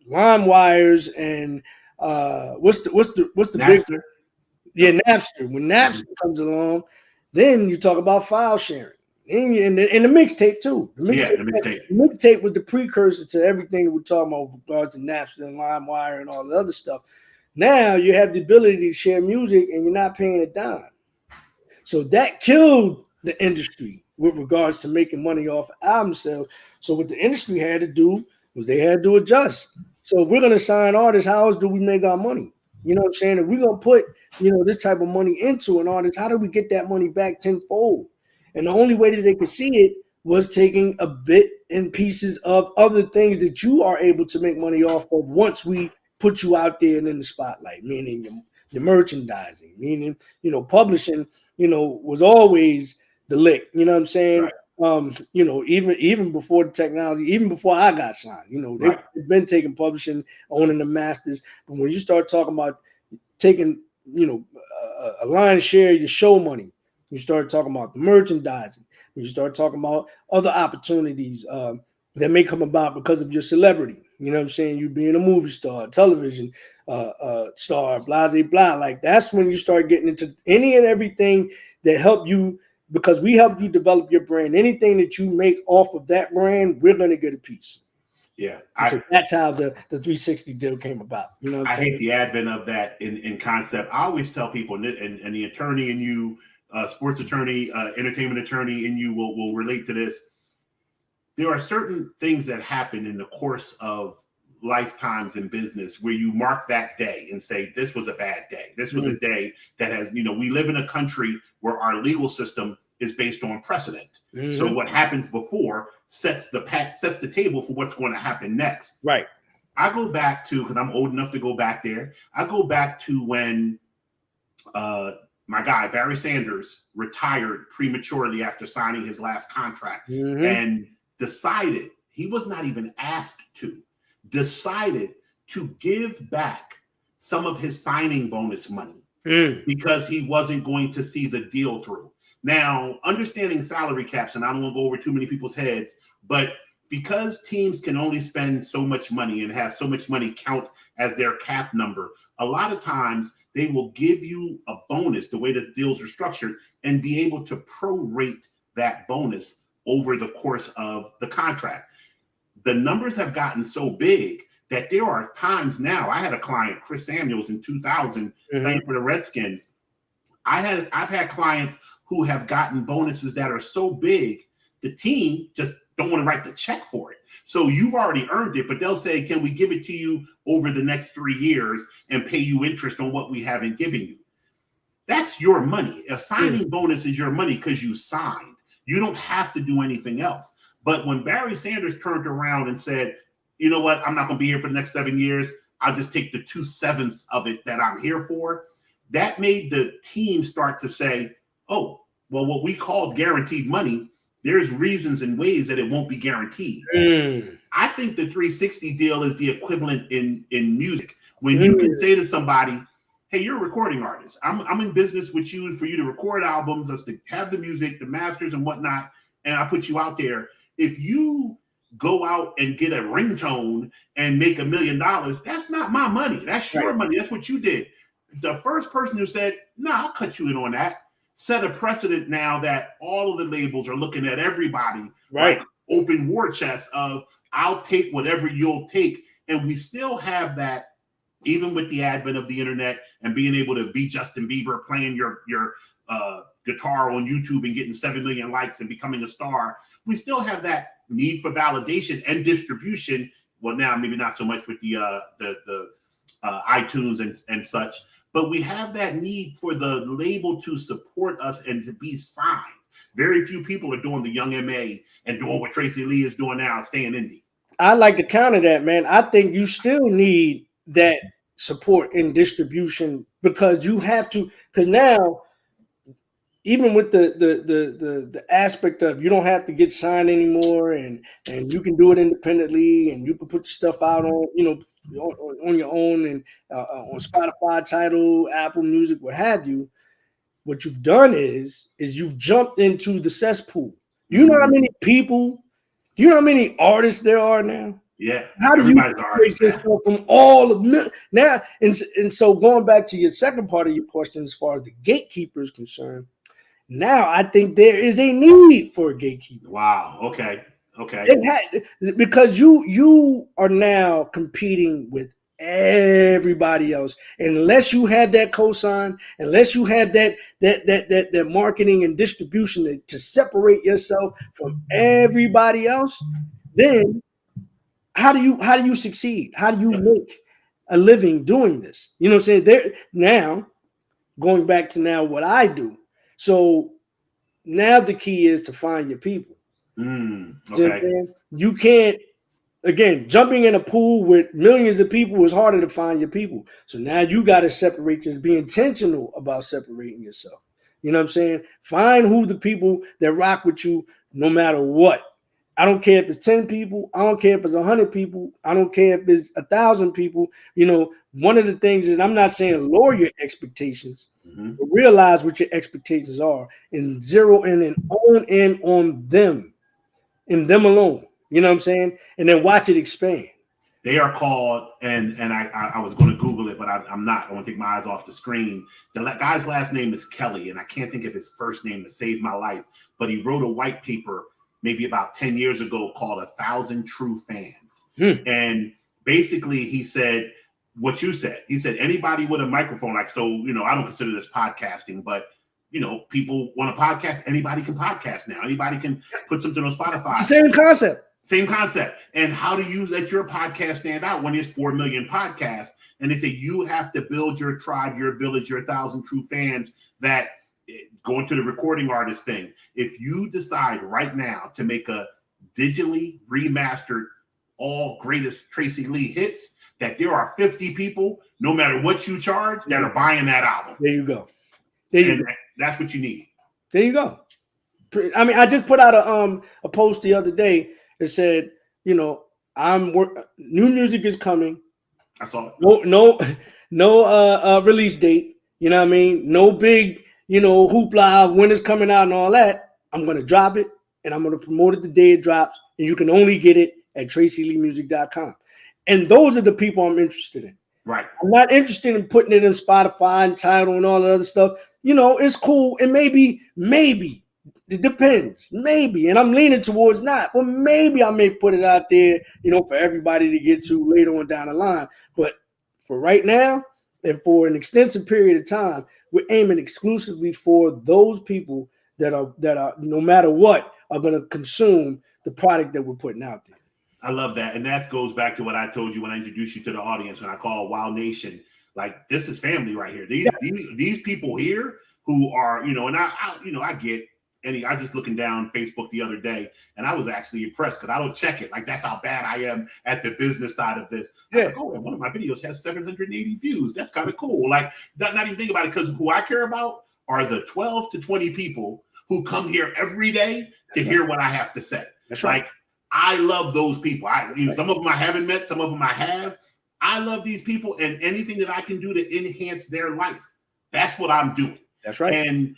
line wires and what's the big Napster. Napster. When Napster comes along, then you talk about file sharing. And the mixtape too. The Yeah, mixtape, the mixtape. the mixtape was the precursor to everything that we're talking about with regards to Napster and LimeWire and all the other stuff. Now you have the ability to share music and you're not paying a dime. So that killed the industry with regards to making money off album sales. So what the industry had to do was they had to adjust. So if we're going to sign artists, how else do we make our money? You know what I'm saying? If we're going to put, this type of money into an artist, how do we get that money back tenfold? And the only way that they could see it was taking a bit and pieces of other things that you are able to make money off of once we put you out there and in the spotlight, meaning your merchandising, meaning, publishing, was always the lick. You know what I'm saying? Right. Even before the technology, even before I got signed, they've been taking publishing, owning the masters. But when you start talking about taking, a lion's share of your show money, you start talking about the merchandising, you start talking about other opportunities that may come about because of your celebrity. You know what I'm saying? You being a movie star, television star, blah, blah, blah. Like that's when you start getting into any and everything that help you, because we helped you develop your brand. Anything that you make off of that brand, we're going to get a piece. Yeah. So that's how the 360 deal came about. I hate the advent of that in concept. I always tell people, and the attorney in you, sports attorney, entertainment attorney in you will relate to this. There are certain things that happen in the course of lifetimes in business where you mark that day and say, this was a bad day. This was a day that has, we live in a country where our legal system is based on precedent. So what happens before sets the table for what's going to happen next. Right. I go back to, because I'm old enough to go back there. I go back to when my guy, Barry Sanders, retired prematurely after signing his last contract and decided, he was not even asked to, decided to give back some of his signing bonus money because he wasn't going to see the deal through. Now, understanding salary caps, and I don't want to go over too many people's heads, but because teams can only spend so much money and have so much money count as their cap number, a lot of times they will give you a bonus, the way that deals are structured, and be able to prorate that bonus over the course of the contract. The numbers have gotten so big that there are times now, I had a client, Chris Samuels, in 2000, playing for the Redskins. I've had clients who have gotten bonuses that are so big, the team just don't want to write the check for it. So you've already earned it, but they'll say, can we give it to you over the next 3 years and pay you interest on what we haven't given you? That's your money. A signing bonus is your money because you signed. You don't have to do anything else. But when Barry Sanders turned around and said, you know what, I'm not going to be here for the next 7 years. I'll just take the 2/7 of it that I'm here for. That made the team start to say, oh, well, what we called guaranteed money, there's reasons and ways that it won't be guaranteed. I think the 360 deal is the equivalent in music. When you can say to somebody, hey, you're a recording artist. I'm in business with you for you to record albums, us to have the music, the masters and whatnot, and I put you out there. If you go out and get a ringtone and make $1 million, that's not my money. That's your money. That's what you did. The first person who said, nah, I'll cut you in on that, set a precedent now that all of the labels are looking at everybody like open war chest of I'll take whatever you'll take. And we still have that, even with the advent of the internet and being able to be Justin Bieber playing your guitar on YouTube and getting 7 million likes and becoming a star. We still have that need for validation and distribution. Well, now maybe not so much with the iTunes and such, but we have that need for the label to support us and to be signed. Very few people are doing the young Emcee and doing what Tracey Lee is doing now, staying indie. I like to counter that, man. I think you still need that support in distribution because you have to, because now, even with the aspect of you don't have to get signed anymore, and you can do it independently, and you can put your stuff out on on your own and on Spotify, Tidal, Apple Music, what have you. What you've done is you've jumped into the cesspool. You know how many people? Do you know how many artists there are now? Yeah. How do you break yourself from all of now? And so going back to your second part of your question, as far as the gatekeeper is concerned, now I think there is a need for a gatekeeper. Wow. Okay. Because you are now competing with everybody else. Unless you have that cosign, unless you have that marketing and distribution to separate yourself from everybody else, then how do you succeed? How do you make a living doing this? You know what I'm saying? There now, going back to now what I do. So now the key is to find your people. Okay. You can't, again, jumping in a pool with millions of people is harder to find your people. So now you got to separate, just be intentional about separating yourself. You know what I'm saying? Find who the people that rock with you no matter what. I don't care if it's 10 people. I don't care if it's 100 people. I don't care if it's 1,000 people. You know, one of the things is, I'm not saying lower your expectations, but realize what your expectations are and zero in and own in on them and them alone. You know what I'm saying? And then watch it expand. They are called, and I was going to Google it, but I'm not. I want to take my eyes off the screen. The guy's last name is Kelly, and I can't think of his first name to save my life, but he wrote a white paper maybe about 10 years ago called 1,000 True Fans. And basically he said what you said. He said anybody with a microphone, like, so, you know, I don't consider this podcasting, but, you know, people want to podcast. Anybody can podcast now. Anybody can put something on Spotify. Same concept. Same concept. And how do you let your podcast stand out when there's 4 million podcasts? And they say you have to build your tribe, your village, your 1,000 true fans that going to the recording artist thing. If you decide right now to make a digitally remastered all greatest Tracey Lee hits, that there are 50 people, no matter what you charge, that are buying that album. There you go. That's what you need. There you go. I mean, I just put out a post the other day that said, you know, new music is coming. I saw it. No release date. You know what I mean? No big, you know, hoopla, when it's coming out and all that. I'm going to drop it and I'm going to promote it the day it drops. And you can only get it at TraceyLeeMusic.com. And those are the people I'm interested in. Right. I'm not interested in putting it in Spotify and Tidal and all that other stuff. You know, it's cool. And maybe, it depends. Maybe. And I'm leaning towards not. But maybe I may put it out there, you know, for everybody to get to later on down the line. But for right now and for an extensive period of time, we're aiming exclusively for those people that are no matter what are going to consume the product that we're putting out there. I love that. And that goes back to what I told you when I introduced you to the audience when I call Wild Nation. Like, this is family right here. These people here who are, you know, and I get any, I just looking down Facebook the other day and I was actually impressed because I don't check it. Like, that's how bad I am at the business side of this. Yeah. Like, oh, one of my videos has 780 views. That's kind of cool. Like, not even think about it, because who I care about are the 12 to 20 people who come here every day to hear what I have to say. That's right. Like, I love those people. Some of them I haven't met, some of them I have. I love these people, and anything that I can do to enhance their life, that's what I'm doing. That's right. And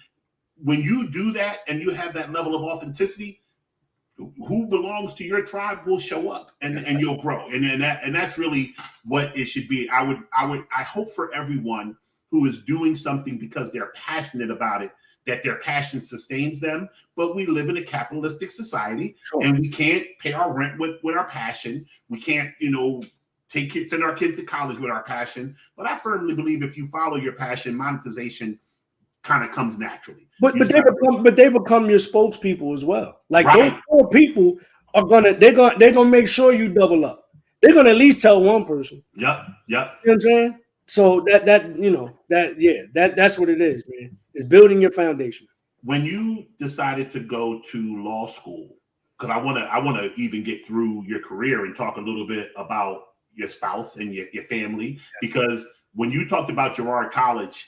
when you do that and you have that level of authenticity, who belongs to your tribe will show up, and you'll grow. And that's really what it should be. I hope for everyone who is doing something because they're passionate about it, that their passion sustains them. But we live in a capitalistic society, and we can't pay our rent with our passion. We can't, send our kids to college with our passion. But I firmly believe if you follow your passion, monetization kind of comes naturally. But they become your spokespeople as well. Like right. Those 4 people are they're gonna make sure you double up. They're gonna at least tell one person. Yep. You know what I'm saying? So that's what it is, man. It's building your foundation. When you decided to go to law school, because I wanna even get through your career and talk a little bit about your spouse and your family, because when you talked about Girard College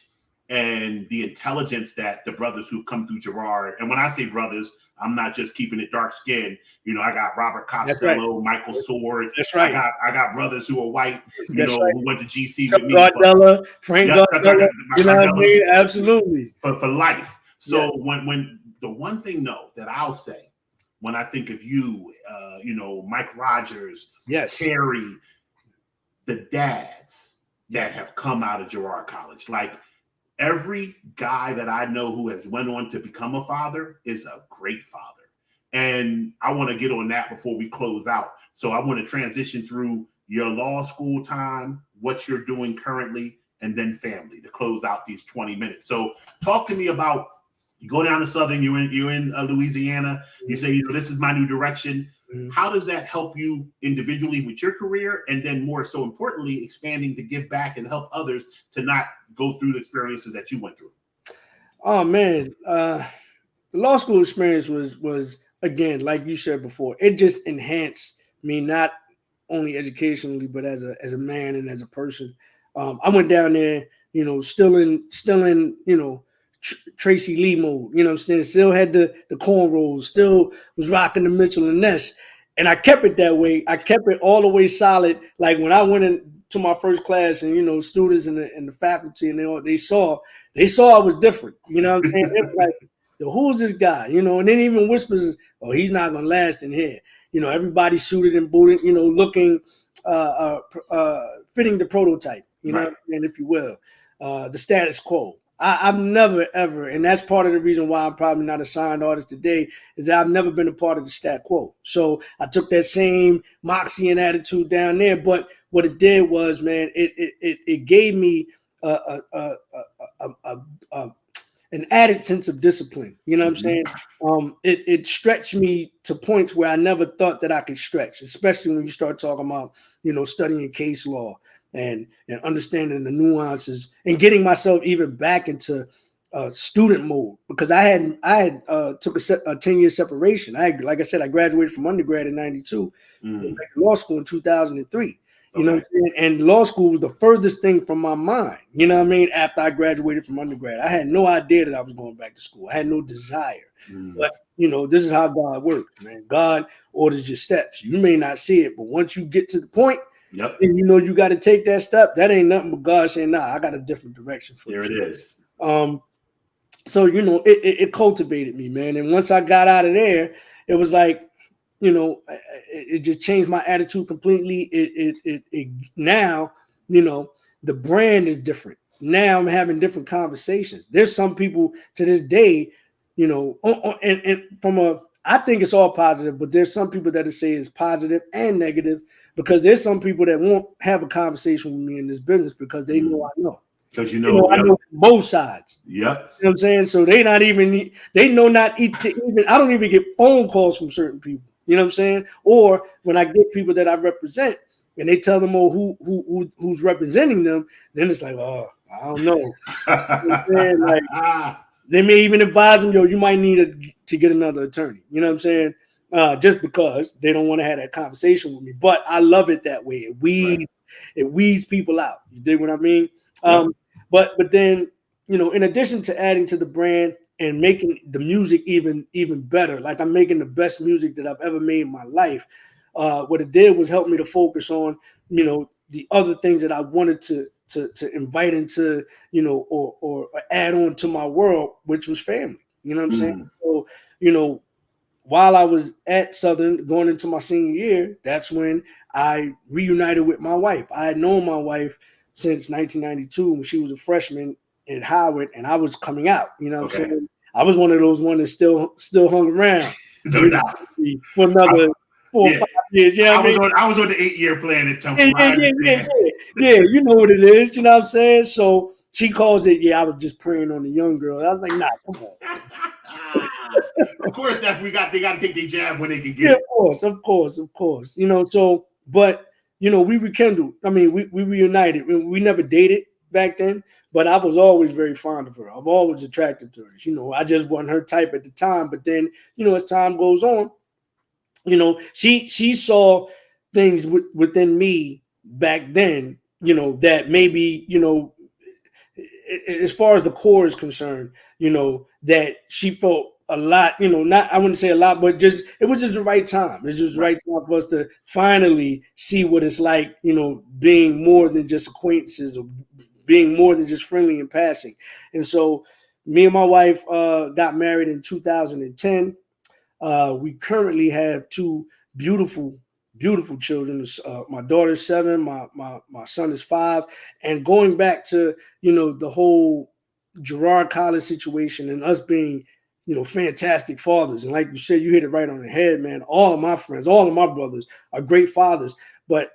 and the intelligence that the brothers who've come through Girard, and when I say brothers, I'm not just keeping it dark skinned. I got Robert Costello, right. Michael Swords. That's right. I got brothers who are white, right. who went to GC with me. Gardella, Frank Gardella, you know what I mean? Absolutely. For life. So when the one thing that I'll say when I think of you, Mike Rogers, Terry, the dads that have come out of Girard College, like every guy that I know who has went on to become a father is a great father. And I want to get on that before we close out. So I want to transition through your law school time, what you're doing currently, and then family to close out these 20 minutes. So talk to me about, you go down to Southern, you're in Louisiana, you say, this is my new direction. How does that help you individually with your career, and then more so importantly, expanding to give back and help others to not go through the experiences that you went through? Oh man, the law school experience was again, like you said before, it just enhanced me not only educationally but as a man and as a person. I went down there, still in Tracey Lee mode, you know what I'm saying? Still had the cornrows, still was rocking the Mitchell and Ness. And I kept it that way. I kept it all the way solid. Like when I went into my first class and, students and the faculty and they saw I was different. You know what I'm saying? They were like, who's this guy? And then even whispers, oh, he's not going to last in here. Everybody suited and booted, looking, fitting the prototype, right. And if you will, the status quo. I've never, ever, and that's part of the reason why I'm probably not a signed artist today, is that I've never been a part of the stat quo. So I took that same moxie and attitude down there, but what it did was, man, it gave me an added sense of discipline. You know what I'm saying? It stretched me to points where I never thought that I could stretch, especially when you start talking about, studying case law and understanding the nuances and getting myself even back into student mode, because I had took a 10-year separation. Like I said, I graduated from undergrad in 92, went back to law school in 2003. You know what I'm saying? And law school was the furthest thing from my mind, you know what I mean? After I graduated from undergrad, I had no idea that I was going back to school. I had no desire. But, this is how God works, man. God orders your steps. You may not see it, but once you get to the point, and you got to take that step, that ain't nothing but God saying, nah, I got a different direction for you. There it is. So, it cultivated me, man. And once I got out of there, it was like, it just changed my attitude completely. It now, the brand is different. Now I'm having different conversations. There's some people to this day, and I think it's all positive, but there's some people that say it's positive and negative, because there's some people that won't have a conversation with me in this business because they know I know. Because I know both sides. Yep. You know what I'm saying? So they know not to even, I don't even get phone calls from certain people. You know what I'm saying? Or when I get people that I represent and they tell them, who's representing them, then it's like, oh, I don't know. You know what I'm saying? Like, they may even advise them, you might need to get another attorney. You know what I'm saying? Just because they don't want to have that conversation with me. But I love it that way. It weeds people out. You dig what I mean? But then, in addition to adding to the brand and making the music even better, like I'm making the best music that I've ever made in my life, what it did was help me to focus on, the other things that I wanted to invite into, or add on to my world, which was family. You know what I'm saying? So, while I was at Southern going into my senior year, that's when I reunited with my wife. I had known my wife since 1992 when she was a freshman at Howard, and I was coming out. You know what I'm saying? I was one of those ones that still hung around No doubt. for another 4 or 5 years. Yeah, I was on the 8-year plan at Temple. Yeah, you know what it is. You know what I'm saying? So she calls it, I was just preying on the young girl. I was like, nah, come on. Of course, they got to take their jab when they can get it. Of course. So, but we rekindled. I mean, we reunited. We never dated back then, but I was always very fond of her. I'm always attracted to her. I just wasn't her type at the time. But then, as time goes on, she saw things within me back then, that maybe, as far as the core is concerned, that she felt a lot, I wouldn't say a lot, but it was just the right time. It's just the right time for us to finally see what it's like, being more than just acquaintances, or being more than just friendly and passing. And so me and my wife got married in 2010. We currently have 2 beautiful children. My daughter's 7, my son is 5. And going back to, the whole Girard College situation and us being, fantastic fathers. And like you said, you hit it right on the head, man. All of my friends, all of my brothers are great fathers. But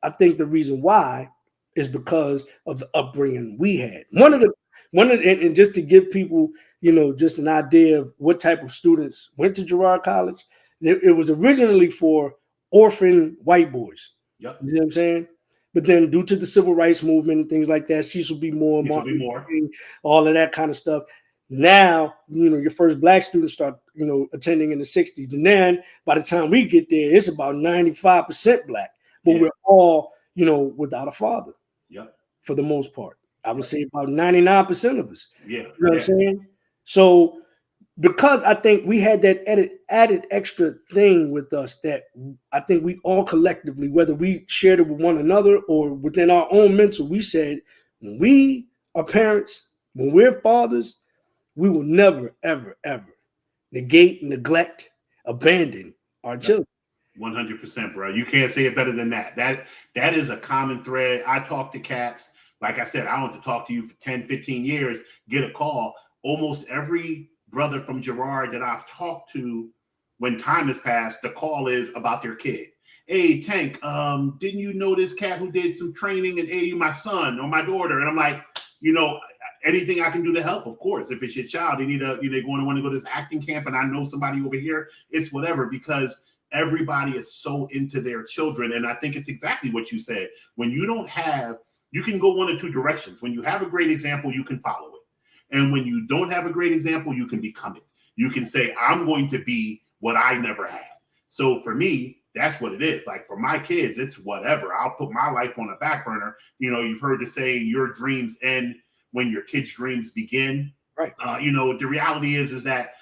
I think the reason why is because of the upbringing we had. And just to give people, just an idea of what type of students went to Girard College, it was originally for orphan white boys. Yep. You know what I'm saying? But then due to the civil rights movement and things like that, Cecil B. Moore, Martin Luther King, all of that kind of stuff. Now, your first black students start, attending in the 60s. And then by the time we get there, it's about 95% black. But we're all, without a father. Yep. For the most part. I would say about 99% of us. Yeah. You know what I'm saying? So because I think we had that added extra thing with us that I think we all collectively, whether we shared it with one another or within our own mental, we said, when we are parents, when we're fathers, we will never, ever, ever negate, neglect, abandon our children. 100%, bro. You can't say it better than that. That is a common thread. I talk to cats. Like I said, I don't have to talk to you for 10, 15 years, get a call. Almost every brother from Girard that I've talked to, when time has passed, the call is about their kid. Hey, Tank, didn't you know this cat who did some training at AU, my son or my daughter? And I'm like, anything I can do to help, of course. If it's your child, they're going to want to go to this acting camp and I know somebody over here, it's whatever, because everybody is so into their children. And I think it's exactly what you said. When you don't have, you can go one or two directions. When you have a great example, you can follow it. And when you don't have a great example, you can become it. You can say, I'm going to be what I never had. So for me, that's what it is. Like for my kids, it's whatever. I'll put my life on a back burner. You've heard the saying, your dreams end when your kids' dreams begin. Right. The reality is that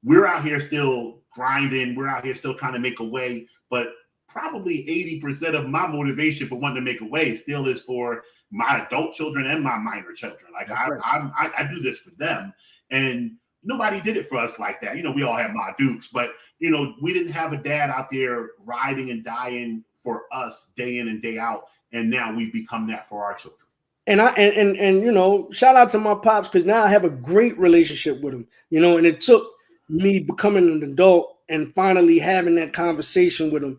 we're out here still grinding. We're out here still trying to make a way. But probably 80% of my motivation for wanting to make a way still is for my adult children and my minor children. Like I do this for them. And nobody did it for us like that. We all had my Dukes, but we didn't have a dad out there riding and dying for us day in and day out. And now we've become that for our children. And shout out to my pops, because now I have a great relationship with him, and it took me becoming an adult and finally having that conversation with him,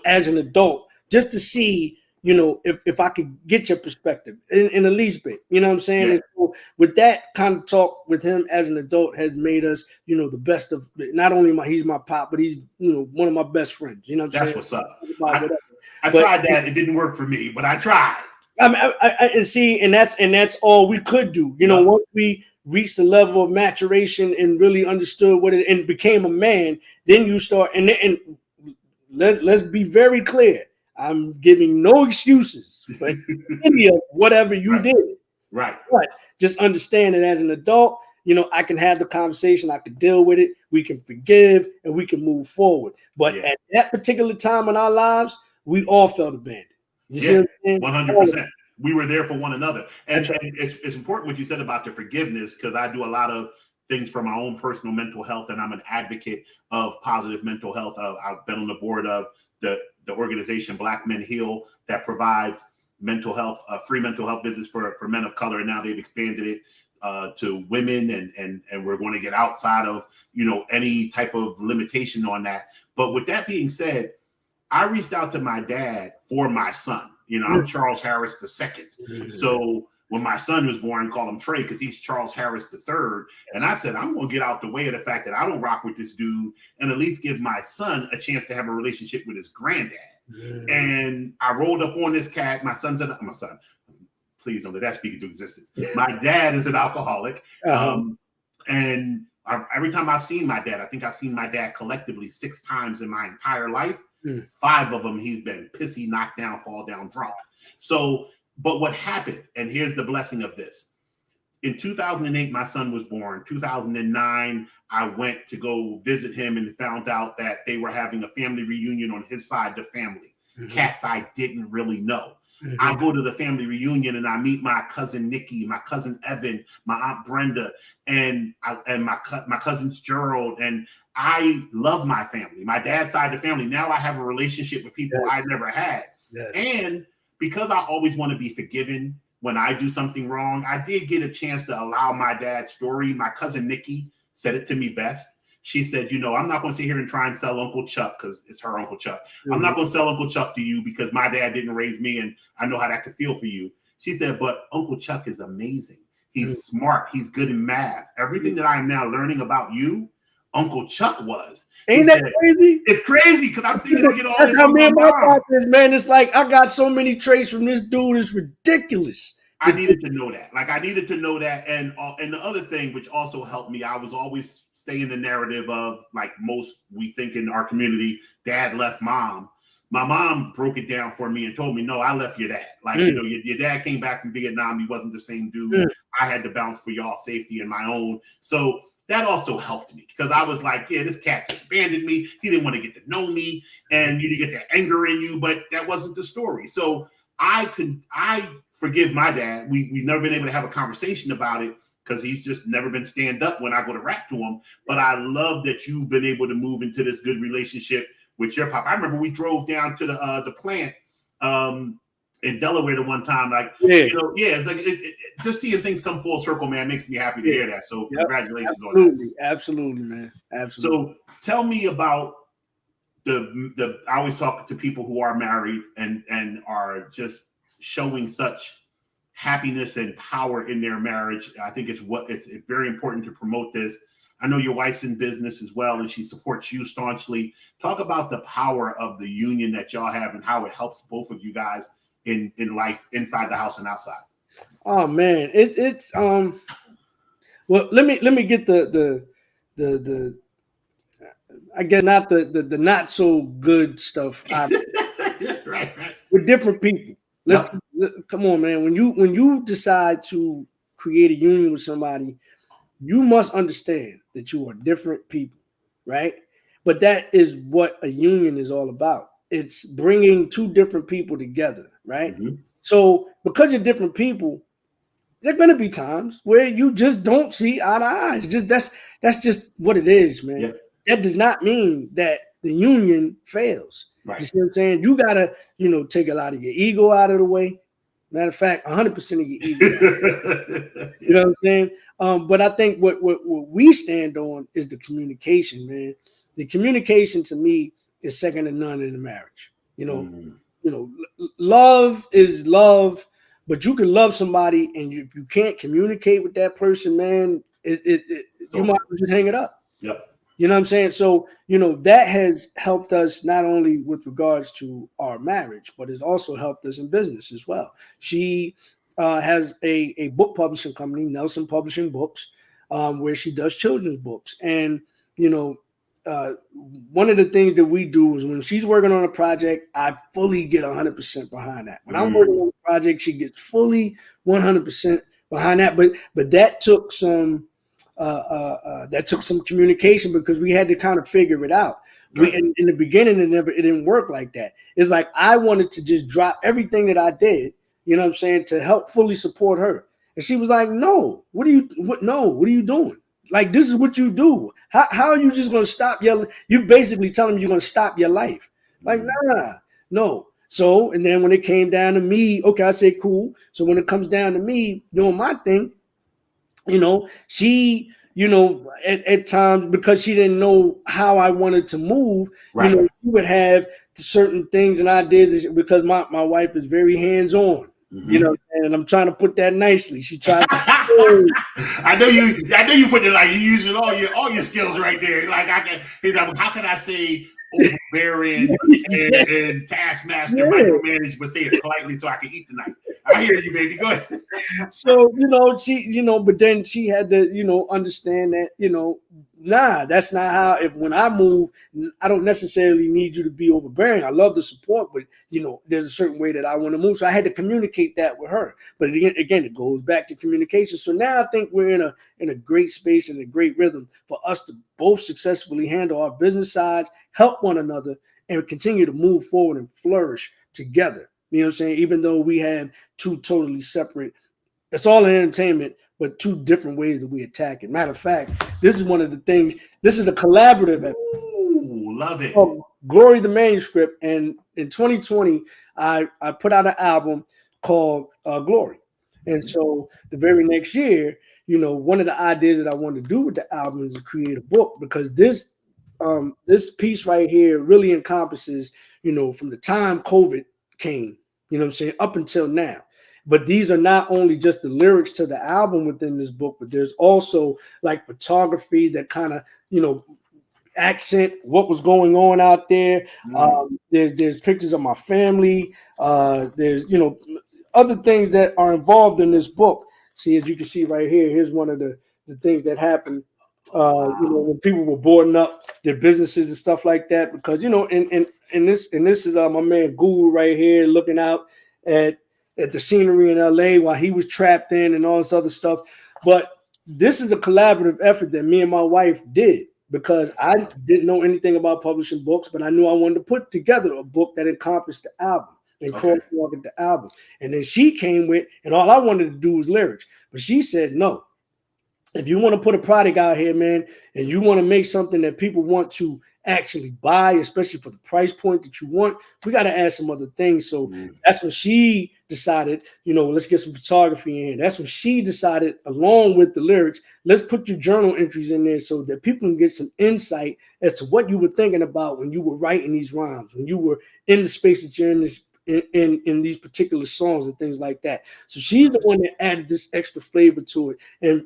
as an adult, just to see, if I could get your perspective in the least bit, you know what I'm saying? Yeah. So with that kind of talk with him as an adult has made us, the best of, not only he's my pop, but he's, one of my best friends, you know what I'm saying? That's what's up. I tried that. It didn't work for me, but I tried. And that's all we could do. Once we reached the level of maturation and really understood what it and became a man, then you start and let's be very clear. I'm giving no excuses for any of whatever you did. Right. But just understand that as an adult, I can have the conversation, I can deal with it, we can forgive, and we can move forward. But at that particular time in our lives, we all felt abandoned. You see what I'm saying? 100%. We were there for one another. And, Right. and it's important what you said about the forgiveness, because I do a lot of things for my own personal mental health, and I'm an advocate of positive mental health. I've been on the board of the organization Black Men Heal that provides mental health, free mental health visits for men of color. And now they've expanded it to women, and we're going to get outside of, any type of limitation on that. But with that being said, I reached out to my dad for my son. I'm Charles Harris II. So when my son was born, I called him Trey because he's Charles Harris III. And I said, I'm going to get out the way of the fact that I don't rock with this dude and at least give my son a chance to have a relationship with his granddad. And I rolled up on this cat. My son, please don't let that speak into existence. My dad is an alcoholic. And every time I've seen my dad, I think I've seen my dad collectively 6 times in my entire life. 5 of them, he's been pissy, knocked down, fall down, drunk. So, but what happened, and here's the blessing of this. In 2008, my son was born. 2009, I went to go visit him and found out that they were having a family reunion on his side of the family. Cats I didn't really know. I go to the family reunion and I meet my cousin Nikki, my cousin Evan, my aunt Brenda, and my cousins Gerald. And I love my family, my dad's side of the family. Now I have a relationship with people I never had. And because I always want to be forgiven when I do something wrong, I did get a chance to allow my dad's story. My cousin Nikki said it to me best. She said, I'm not going to sit here and try and sell Uncle Chuck, because it's her Uncle Chuck. I'm not going to sell Uncle Chuck to you because my dad didn't raise me and I know how that could feel for you. She said, but Uncle Chuck is amazing. He's smart. He's good in math. Everything that I'm now learning about you, Uncle Chuck was. Ain't that crazy? It's crazy because I'm thinking to get all this. How me and my partners, man. It's like I got so many traits from this dude. It's ridiculous. I needed to know that. And the other thing, which also helped me, I was always saying the narrative of, like most we think in our community, dad left mom. My mom broke it down for me and told me, no, I left your dad. Like, your dad came back from Vietnam. He wasn't the same dude. I had to bounce for y'all safety and my own. So that also helped me because I was like, yeah, this cat just abandoned me. He didn't want to get to know me, and you didn't get that anger in you, but that wasn't the story. So I forgive my dad. We've never been able to have a conversation about it because he's just never been stand up when I go to rap to him. But I love that you've been able to move into this good relationship with your pop. I remember we drove down to the plant in Delaware the one time. Like, it's like just seeing things come full circle, man, makes me happy to hear that. So congratulations on that. Absolutely, man. Absolutely. So tell me about the I always talk to people who are married and are just showing such happiness and power in their marriage. I think it's very important to promote this. I know your wife's in business as well, and she supports you staunchly. Talk about the power of the union that y'all have and how it helps both of you guys in life, inside the house and outside. Oh man, it's well, let me get the I guess not the not so good stuff out of it. right. With different people. Come on, man. When you decide to create a union with somebody, you must understand that you are different people, right? But that is what a union is all about. It's bringing 2 different people together, right? So because you're different people, there are going to be times where you just don't see eye to eye. It's just that's just what it is, man. Yeah. That does not mean that the union fails. Right. You see what I'm saying? You gotta, take a lot of your ego out of the way. Matter of fact, 100% of your ego. You know what I'm saying? But I think what we stand on is the communication, man. The communication to me is second to none in a marriage. Love is love, but you can love somebody, and if you can't communicate with that person, man, you might just hang it up. Yep. You know what I'm saying? So, that has helped us not only with regards to our marriage, but it's also helped us in business as well. She has a book publishing company, Nelson Publishing Books, where she does children's books. And, one of the things that we do is when she's working on a project, I fully get 100% behind that. When I'm working on a project, she gets fully 100% behind that. But that took some communication because we had to kind of figure it out. In the beginning, it didn't work like that. It's like I wanted to just drop everything that I did, you know what I'm saying, to help fully support her. And she was like, no, what are you doing? Like, this is what you do. How are you just going to stop your, you basically telling me you're going to stop your life. Like, nah, no. So, and then when it came down to me, okay, I said, cool. So when it comes down to me doing my thing, you know, she, you know, at times, because she didn't know how I wanted to move, Right. you know, she would have certain things and ideas because my wife is very hands-on, you know, and I'm trying to put that nicely. She tried to I know you put it like you using all your skills right there. Like he's like, how can I say overbearing and taskmaster micromanage, but say it politely so I can eat tonight? I hear you, baby. Go ahead. So, you know, but then she had to, you know, understand that, you know, nah, that's not how, when I move, I don't necessarily need you to be overbearing. I love the support, but, you know, there's a certain way that I want to move. So I had to communicate that with her. But again, it goes back to communication. So now I think we're in a great space and a great rhythm for us to both successfully handle our business sides, help one another, and continue to move forward and flourish together. You know what I'm saying? Even though we have two totally separate, it's all entertainment, but two different ways that we attack it. Matter of fact, this is one of the things, this is a collaborative effort. Ooh, love it. Glory the Manuscript. And in 2020, I put out an album called Glory. And so the very next year, you know, one of the ideas that I wanted to do with the album is to create a book, because this piece right here really encompasses, you know, from the time COVID came, you know what I'm saying, up until now. But these are not only just the lyrics to the album within this book, but there's also like photography that kind of, you know, accent what was going on out there. There's pictures of my family. There's, you know, other things that are involved in this book. See, as you can see right here, here's one of the things that happened. You know, when people were boarding up their businesses and stuff like that, because, you know, and this is my man Guru right here looking out at the scenery in LA while he was trapped in and all this other stuff. But this is a collaborative effort that me and my wife did, because I didn't know anything about publishing books, but I knew I wanted to put together a book that encompassed the album and cross-market the album. And then she came with, and all I wanted to do was lyrics. But she said, no, if you want to put a product out here, man, and you want to make something that people want to actually buy, especially for the price point that you want, we got to add some other things. So that's when she decided, you know, let's get some photography in. That's when she decided, along with the lyrics, let's put your journal entries in there so that people can get some insight as to what you were thinking about when you were writing these rhymes, when you were in the space that you're in this in these particular songs and things like that. So she's the one that added this extra flavor to it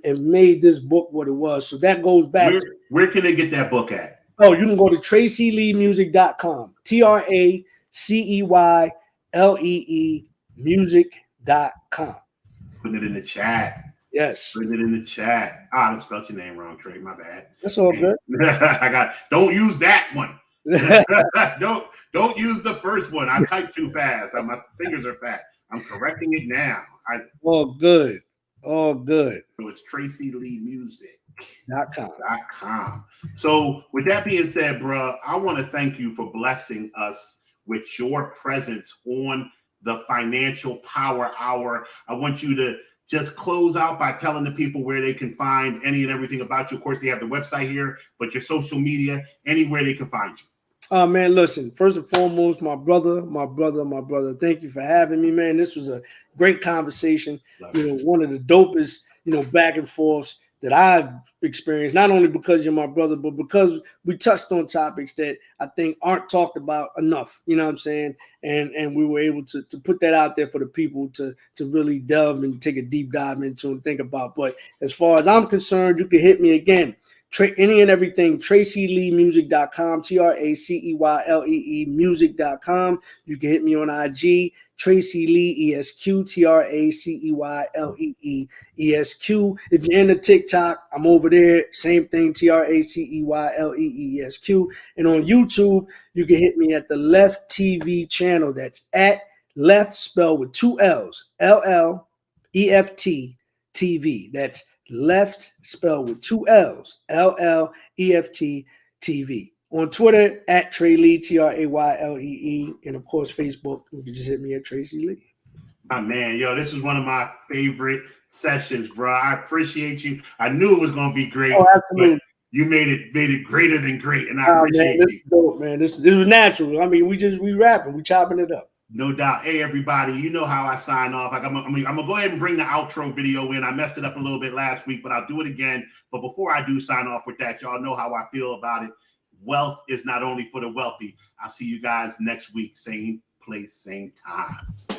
and made this book what it was. So that goes back. Where can they get that book at? Oh, you can go to TraceyLeeMusic.com. TraceyLee music.com. Putting it in the chat. Yes. Putting it in the chat. I spelled your name wrong, Trey. My bad. That's all good. Don't use that one. don't use the first one. I typed too fast. My fingers are fat. I'm correcting it now. All good. All good. So it's TraceyLeeMusic.com. So with that being said, bro, I want to thank you for blessing us with your presence on the Financial Power Hour. I want you to just close out by telling the people where they can find any and everything about you. Of course, they have the website here, but your social media, anywhere they can find you. Man, listen, first and foremost, my brother, thank you for having me, man. This was a great conversation. You know, one of the dopest, you know, back and forths that I've experienced, not only because you're my brother, but because we touched on topics that I think aren't talked about enough, you know what I'm saying? And we were able to put that out there for the people to really delve and take a deep dive into and think about. But as far as I'm concerned, you can hit me again. Any and everything, TraceyLeeMusic.com, TraceyLee music.com. You can hit me on IG, Tracey Lee ESQ, TraceyLee ESQ. If you're into TikTok, I'm over there. Same thing, TraceyLeesq. And on YouTube, you can hit me at the Left TV channel. That's at Left, spelled with two L's, LLEFT TV. That's Left, spelled with two L's, LLEFT TV. On Twitter at Trey Lee, TRAYLEE, and of course Facebook. You can just hit me at Tracey Lee. My man, yo, this was one of my favorite sessions, bro. I appreciate you. I knew it was gonna be great. Oh, absolutely. But you made it greater than great, and I appreciate this you. Is dope, man. This was natural. I mean, we rapping, we chopping it up. No doubt. Hey, everybody, you know how I sign off. Like I'm gonna go ahead and bring the outro video in. I messed it up a little bit last week, but I'll do it again. But before I do sign off with that, y'all know how I feel about it. Wealth is not only for the wealthy. I'll see you guys next week. Same place, same time.